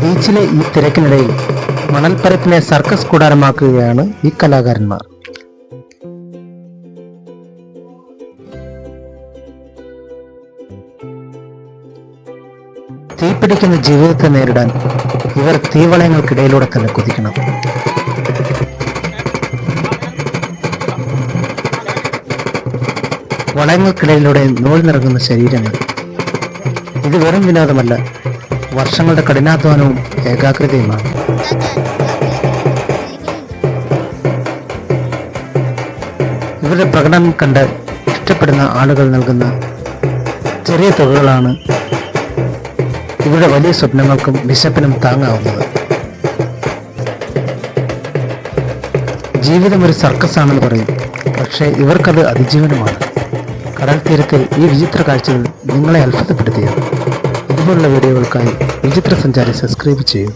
ബീച്ചിലെ ഈ തിരക്കിനിടയിൽ മണൽപ്പരപ്പിനെ സർക്കസ് കൂടാരമാക്കുകയാണ് ഈ കലാകാരന്മാർ. തീപിടിക്കുന്ന ജീവിതത്തെ നേരിടാൻ ഇവർ തീവളയങ്ങൾക്കിടയിലൂടെ തന്നെ കുതിക്കണം. വളയങ്ങൾക്കിടയിലൂടെ നൂൽ നിറങ്ങുന്ന ശരീരങ്ങൾ. ഇത് വെറും വിനോദമല്ല, വർഷങ്ങളുടെ കഠിനാധ്വാനവും ഏകാഗ്രതയുമാണ്. ഇവരുടെ പ്രകടനം കണ്ട് ഇഷ്ടപ്പെടുന്ന ആളുകൾ നൽകുന്ന ചെറിയ തുകകളാണ് ഇവരുടെ വലിയ സ്വപ്നങ്ങൾക്കും വിശപ്പിനും താങ്ങാവുന്നത്. ജീവിതം ഒരു സർക്കസ് ആണെന്ന് പറയും, പക്ഷേ ഇവർക്കത് അതിജീവനമാണ്. കടൽ തീരത്തെ ഈ വിചിത്ര കാഴ്ചകൾ നിങ്ങളെ അത്ഭുതപ്പെടുത്തിയത്. ഇതുപോലുള്ള വീഡിയോകൾക്കായി വിചിത്ര സഞ്ചാരി സബ്സ്ക്രൈബ് ചെയ്യൂ.